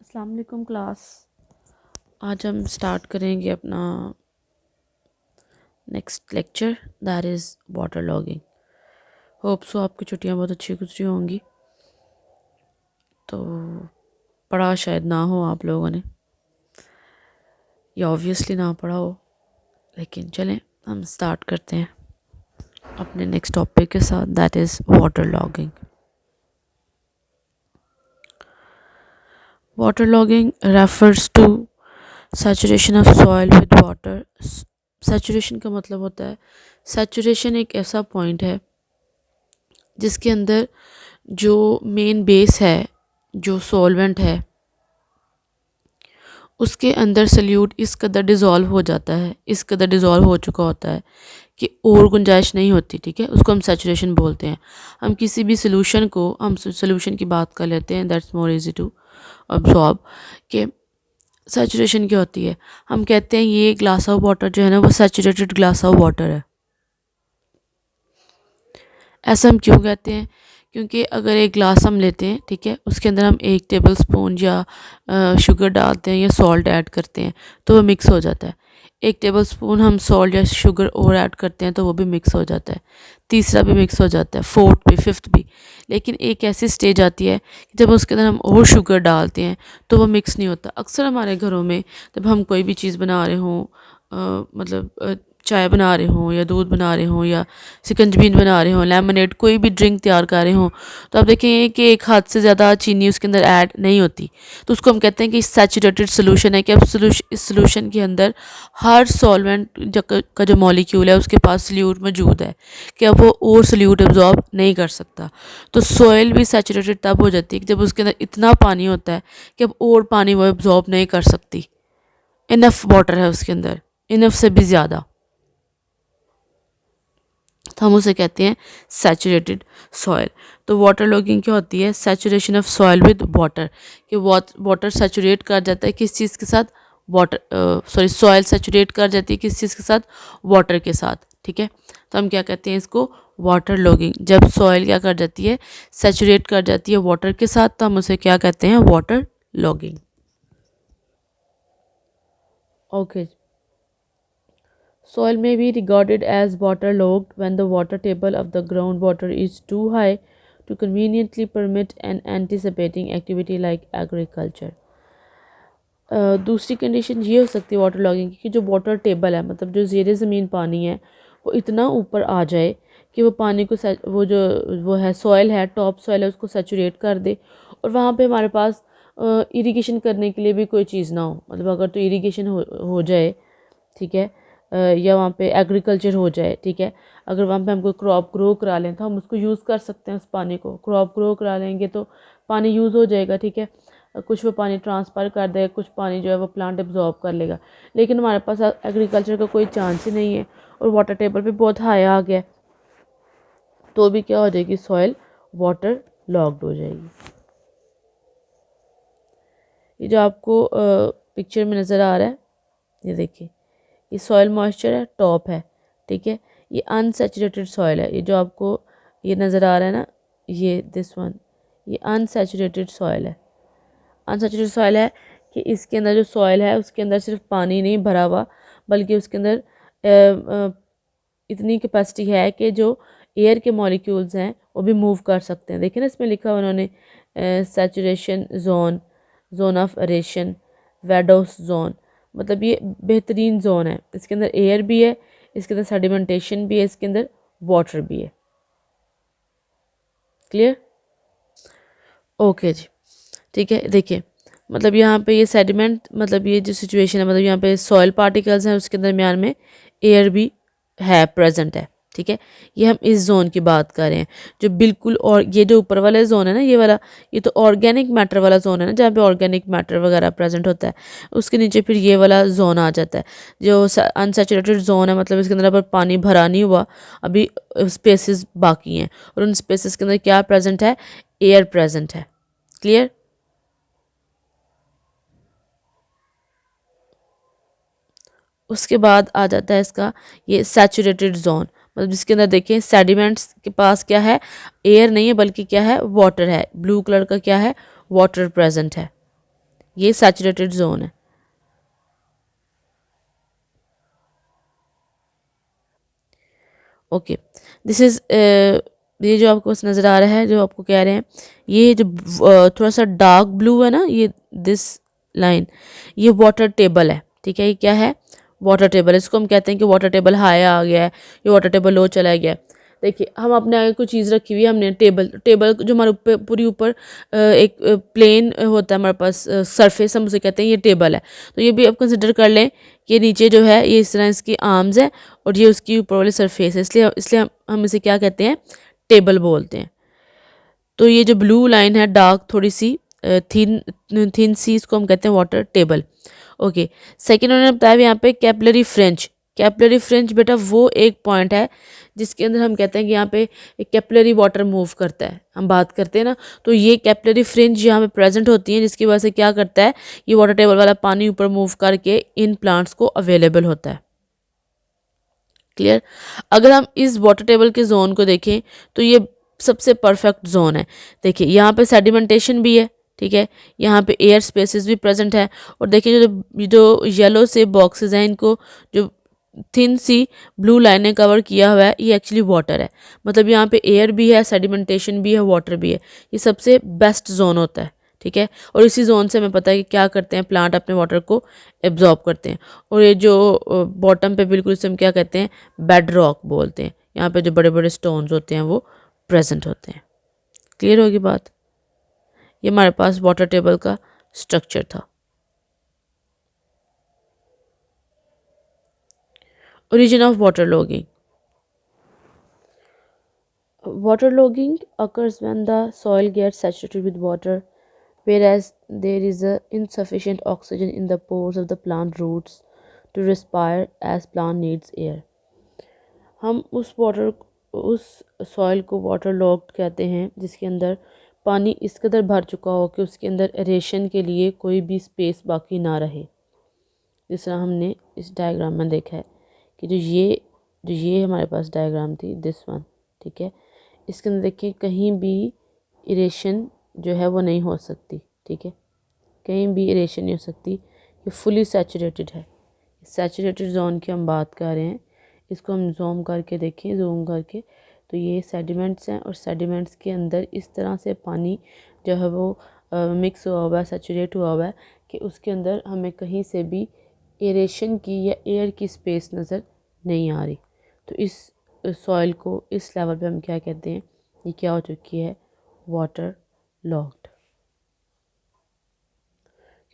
अस्सलाम वालेकुम क्लास। आज हम स्टार्ट करेंगे अपना next lecture, that is water logging. Hope so आपकी छुट्टियां बहुत अच्छी गुजरी होंगी। तो पढ़ा शायद ना हो आप लोगों ने, या ऑब्वियसली ना पढ़ा हो, लेकिन चलें हम स्टार्ट करते हैं अपने नेक्स्ट टॉपिक के साथ, that is water logging. Water logging refers to saturation of soil with water. Saturation का मतलब होता है, सैचुरेशन एक ऐसा पॉइंट है जिसके अंदर जो मेन बेस है, जो सॉल्वेंट है, उसके अंदर सल्यूट इस कदर डिज़ोल्व हो जाता है, इस कदर डिज़ोल्व हो चुका होता है कि और गुंजाइश नहीं होती। ठीक है, उसको हम सैचुरेशन बोलते हैं। हम किसी भी सोल्यूशन को, हम सोल्यूशन की बात कर लेते हैं, that's more easy to absorb. कि सैचुरेशन क्या होती है, हम कहते हैं ये ग्लास ऑफ वाटर जो है ना वो सैचुरेटेड ग्लास ऑफ वाटर है। ऐसा हम क्यों कहते हैं? क्योंकि अगर एक ग्लास हम लेते हैं, ठीक है, उसके अंदर हम 1 टेबल स्पून या शुगर डालते हैं या सॉल्ट ऐड करते हैं तो वो मिक्स हो जाता है। 1 टेबल स्पून हम सॉल्ट या शुगर और ऐड करते हैं तो वो भी मिक्स हो जाता है, तीसरा भी मिक्स हो जाता है, फोर्थ भी, फिफ्थ भी। लेकिन एक ऐसी स्टेज आती है कि जब उसके अंदर हम और शुगर डालते हैं तो वो मिक्स नहीं होता। अक्सर हमारे घरों में जब हम कोई भी चीज़ बना रहे हों, मतलब चाय बना रहे हों या दूध बना रहे हों या शिकंजबी बना रहे हों, लेमनेड, कोई भी ड्रिंक तैयार कर रहे हों, तो आप देखेंगे कि एक हाथ से ज़्यादा चीनी उसके अंदर ऐड नहीं होती। तो उसको हम कहते हैं कि सैचुरेटेड सोल्यूशन है, कि अब इस सोल्यूशन के अंदर हर सॉल्वेंट का जो मॉलिक्यूल है उसके पास सल्यूट मौजूद है कि अब वो और सल्यूट एब्जॉर्ब नहीं कर सकता। तो सॉइल भी सैचुरेटेड तब हो जाती है कि जब उसके अंदर इतना पानी होता है कि अब और पानी वो एब्जॉर्ब नहीं कर सकती। इनफ वाटर है उसके अंदर, इनफ से भी ज़्यादा, तो हम उसे कहते हैं सैचुरेटेड सॉइल। तो वाटर लॉगिंग क्या होती है? Saturation of soil with water, कि वाटर सैचुरेट कर जाता है किस चीज़ के साथ? सॉइल सैचुरेट कर जाती है किस चीज़ के साथ? वाटर के साथ। ठीक है, तो हम क्या कहते हैं इसको? Water logging. जब सॉइल क्या कर जाती है? सैचुरेट कर जाती है वाटर के साथ, तो हम उसे क्या कहते हैं? Water logging. Okay, soil may be regarded as waterlogged when the water table of the groundwater is too high to conveniently permit an anticipating activity like agriculture. दूसरी कंडीशन ये हो सकती है वाटर लॉगिंग की कि जो वाटर टेबल है, मतलब जो ज़ेरे ज़मीन पानी है, वो इतना ऊपर आ जाए कि वो पानी को वो है सॉइल है, टॉप सॉइल है, उसको सैचुरेट कर दे, और वहाँ पे हमारे पास इरिगेशन करने के लिए भी कोई चीज़ ना हो। मतलब अगर तो इरिगेशन हो जाए, ठीक है, या वहाँ पे एग्रीकल्चर हो जाए, ठीक है, अगर वहाँ पे हम कोई क्रॉप ग्रो करा लें तो हम उसको यूज़ कर सकते हैं। उस पानी को क्रॉप ग्रो करा लेंगे तो पानी यूज़ हो जाएगा, ठीक है, कुछ वो पानी ट्रांसफ़र कर देगा, कुछ पानी जो है वो प्लांट एब्जॉर्ब कर लेगा। लेकिन हमारे पास एग्रीकल्चर का कोई चांस ही नहीं है और वाटर टेबल भी बहुत हाई आ गया, तो भी क्या हो जाएगी? सॉइल वाटर लॉग्ड हो जाएगी। ये जो आपको पिक्चर में नज़र आ रहा है, ये देखिए, ये सॉइल मॉइस्चर है, टॉप है, ठीक है। ये अनसैचुरेटेड सॉइल है, ये जो आपको ये नज़र आ रहा है ना, ये दिस वन, ये अनसैचुरेटेड सॉइल है। अनसैचुरेटेड सॉइल है कि इसके अंदर जो सॉइल है उसके अंदर सिर्फ पानी नहीं भरा हुआ, बल्कि उसके अंदर इतनी कैपेसिटी है कि जो एयर के मॉलिक्यूल्स हैं वो भी मूव कर सकते हैं। देखिए ना, इसमें लिखा हुआ उन्होंने saturation zone, zone of aeration, vadose zone, मतलब ये बेहतरीन जोन है। इसके अंदर एयर भी है, इसके अंदर सेडिमेंटेशन भी है, इसके अंदर वाटर भी है। क्लियर? ओके जी, ठीक है। देखिए, मतलब यहाँ पे ये सेडिमेंट, मतलब ये जो सिचुएशन है, मतलब यहाँ पे सॉइल पार्टिकल्स हैं, उसके दरमियान में एयर भी है, प्रेजेंट है, ठीक है। ये हम इस जोन की बात कर रहे हैं जो बिल्कुल, और ये जो ऊपर वाला जोन है ना, ये वाला, ये तो ऑर्गेनिक मैटर वाला जोन है ना, जहाँ पे ऑर्गेनिक मैटर वगैरह प्रेजेंट होता है। उसके नीचे फिर ये वाला जोन आ जाता है जो अनसैचुरेटेड जोन है, मतलब इसके अंदर अब पानी भरा नहीं हुआ, अभी स्पेसिस बाकी हैं, और उन स्पेसिस के अंदर क्या प्रेजेंट है? एयर प्रेजेंट है। क्लियर? उसके बाद आ जाता है इसका ये सैचुरेटेड जोन, मतलब जिसके अंदर देखिए सेडिमेंट्स के पास क्या है? एयर नहीं है, बल्कि क्या है? वाटर है। ब्लू कलर का क्या है? वाटर प्रेजेंट है। ये सैचुरेटेड जोन है। ओके, दिस इज़ ये जो आपको बस नज़र आ रहा है, जो आपको कह रहे हैं, ये जो थोड़ा सा डार्क ब्लू है ना, ये दिस लाइन, ये वाटर टेबल है। ठीक है, ये क्या है? Water table. इसको हम कहते हैं कि वाटर टेबल हाई आ गया है, ये वाटर टेबल लो चला गया है। देखिए, हम अपने आगे कोई चीज़ रखी हुई है, हमने टेबल टेबल जो हमारे ऊपर पूरी ऊपर एक प्लेन होता है हमारे पास सरफेस, हम उसे कहते हैं ये टेबल है। तो ये भी आप कंसिडर कर लें कि नीचे जो है ये इस तरह इसकी आर्म्स है और ये उसकी ऊपर वाली सरफेस है, इसलिए इसलिए हम इसे क्या कहते हैं? टेबल बोलते हैं। तो ये जो ब्लू लाइन है डार्क थोड़ी सी थिन थिन सी, इसको हम कहते हैं वाटर टेबल। ओके, सेकेंड उन्होंने बताया यहाँ पे कैपिलरी फ्रेंच। कैपिलरी फ्रेंच बेटा वो एक पॉइंट है जिसके अंदर हम कहते हैं कि यहाँ पे एक कैपिलरी वाटर मूव करता है, हम बात करते हैं ना, तो ये कैपिलरी फ्रेंच यहाँ पे प्रेजेंट होती है, जिसकी वजह से क्या करता है, ये वाटर टेबल वाला पानी ऊपर मूव करके इन प्लांट्स को अवेलेबल होता है। क्लियर? अगर हम इस वाटर टेबल के जोन को देखें तो ये सबसे परफेक्ट जोन है। देखिए, यहाँ पे सेडिमेंटेशन भी है, ठीक है, यहाँ पे एयर स्पेसेस भी प्रेजेंट है, और देखिए जो जो येलो से बॉक्सेस हैं, इनको जो थिन सी ब्लू लाइन ने कवर किया हुआ है, ये एक्चुअली वाटर है। मतलब यहाँ पे एयर भी है, सेडिमेंटेशन भी है, वाटर भी है। ये सबसे बेस्ट जोन होता है। ठीक है, और इसी जोन से हमें पता है कि क्या करते हैं प्लांट, अपने वाटर को एब्जॉर्ब करते हैं। और ये जो बॉटम पे बिल्कुल इसे हम क्या कहते हैं? बेड रॉक बोलते हैं। यहाँ पे जो बड़े बड़े स्टोन्स होते हैं वो प्रेजेंट होते हैं। क्लियर होगी बात? ये हमारे पास वाटर टेबल का स्ट्रक्चर था। Origin of waterlogging. Waterlogging occurs when the soil gets saturated with water, whereas there is insufficient oxygen in the pores of the plant roots to respire as plant needs air. हम उस soil को water logged कहते हैं जिसके अंदर पानी इस कदर भर चुका हो कि उसके अंदर एरेशन के लिए कोई भी स्पेस बाकी ना रहे। जिस तरह हमने इस डायग्राम में देखा है कि जो ये हमारे पास डायग्राम थी, दिस वन, ठीक है, इसके अंदर देखिए कहीं भी इरेशन जो है वो नहीं हो सकती। ठीक है, कहीं भी इरेशन नहीं हो सकती, ये फुली सैचुरेटेड है। सैचुरेटेड जोन की हम बात कर रहे हैं। इसको हम जूम करके देखें, जूम करके, तो ये सेडिमेंट्स हैं, और सेडिमेंट्स के अंदर इस तरह से पानी जो है वो मिक्स हुआ हुआ है, सैचुरेट हुआ हुआ है कि उसके अंदर हमें कहीं से भी एरेशन की या एयर की स्पेस नज़र नहीं आ रही। तो इस सॉइल को इस लेवल पे हम क्या कहते हैं? ये क्या हो चुकी है? Water locked.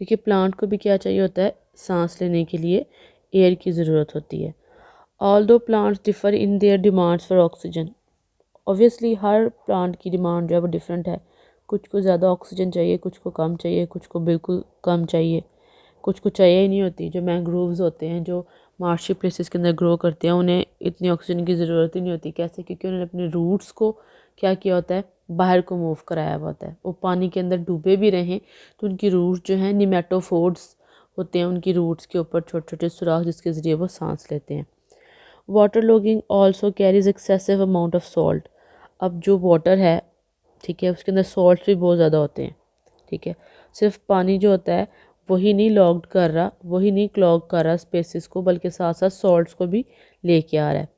क्योंकि प्लांट को भी क्या चाहिए होता है? सांस लेने के लिए एयर की ज़रूरत होती है। Although plants differ in their demands for oxygen. Obviously her plant की डिमांड जो है वो डिफरेंट है। कुछ को ज़्यादा ऑक्सीजन चाहिए, कुछ को कम चाहिए, कुछ को बिल्कुल कम चाहिए, कुछ को चाहिए ही नहीं होती। जो मैंग्रोव्स होते हैं, जो मार्शी प्लेसेस के अंदर ग्रो करते हैं, उन्हें इतनी ऑक्सीजन की ज़रूरत ही नहीं होती। कैसे? क्योंकि उन्होंने अपने रूट्स को क्या किया होता है? बाहर को मूव कराया हुआ होता है। वो पानी के अंदर डूबे भी रहें तो उनकी रूट्स जो हैं निमेटोफोड्स होते हैं, उनकी रूट्स के ऊपर छोटे छोटे सुराख जिसके ज़रिए वो सांस लेते हैं। Water logging also carries excessive amount of salt. अब जो वाटर है, ठीक है, उसके अंदर सॉल्ट भी बहुत ज़्यादा होते हैं। ठीक है, सिर्फ पानी जो होता है वही नहीं लॉग्ड कर रहा, वही नहीं क्लॉग कर रहा स्पेसिस को, बल्कि साथ साथ सॉल्ट्स को भी लेके आ रहा है।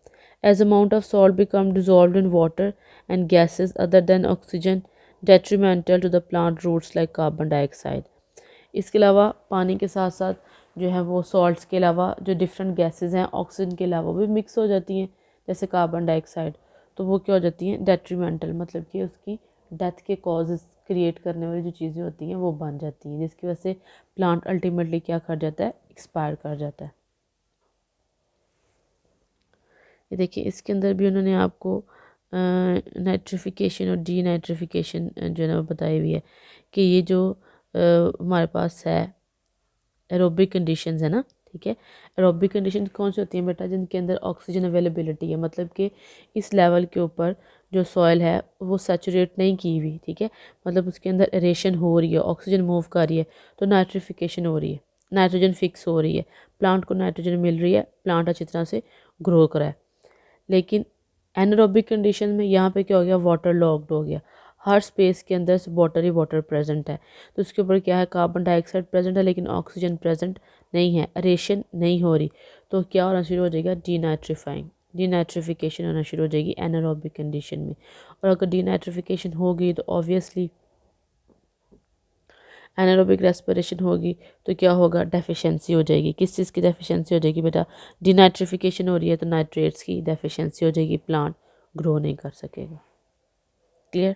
As amount of salt become dissolve in water and gases other than oxygen detrimental to the plant roots like carbon dioxide. इसके अलावा पानी के साथ साथ जो है वो सॉल्ट्स के अलावा जो डिफरेंट गैसेस हैं ऑक्सीजन के अलावा भी मिक्स हो जाती हैं, जैसे कार्बन डाइऑक्साइड, तो वो क्या हो जाती हैं? डेट्रीमेंटल, मतलब कि उसकी डेथ के कॉजेज़ क्रिएट करने वाली जो चीज़ें होती हैं वो बन जाती हैं, जिसकी वजह से प्लांट अल्टीमेटली क्या कर जाता है? एक्सपायर कर जाता है। ये देखिए, इसके अंदर भी उन्होंने आपको नाइट्रिफिकेशन और डी नाइट्रिफिकेशन जो है ना वो बताई हुई है कि ये जो हमारे पास है एरोबिक कंडीशंस है ना, ठीक है। एरोबिक कंडीशन कौन सी होती हैं बेटा? जिनके अंदर ऑक्सीजन अवेलेबिलिटी है, मतलब कि इस लेवल के ऊपर जो सॉइल है वो सैचुरेट नहीं की हुई, ठीक है, मतलब उसके अंदर एरेशन हो रही है, ऑक्सीजन मूव कर रही है, तो नाइट्रिफिकेशन हो रही है, नाइट्रोजन फिक्स हो रही है, प्लांट को नाइट्रोजन मिल रही है, प्लांट अच्छी तरह से ग्रो करा है। लेकिन एनारोबिक कंडीशन में यहाँ पे क्या हो गया? वाटर लॉक्ड हो गया। हर स्पेस के अंदर वाटर ही वाटर प्रेजेंट है। तो उसके ऊपर क्या है, कार्बन डाइऑक्साइड प्रेजेंट है लेकिन ऑक्सीजन प्रेजेंट नहीं है, एरेशन नहीं हो रही। तो क्या होना शुरू हो जाएगा, डीनाइट्रिफिकेशन होना शुरू हो जाएगी एनारोबिक कंडीशन में। और अगर डीनाइट्रिफिकेशन होगी तो ऑब्वियसली एनारोबिक रेस्पिरेशन होगी तो क्या होगा, डेफिशिएंसी हो जाएगी। किस चीज़ की डेफिशिएंसी हो जाएगी बेटा, डीनाइट्रिफिकेशन हो रही है तो नाइट्रेट्स की डेफिशिएंसी हो जाएगी, प्लांट ग्रो नहीं कर सकेगा। क्लियर।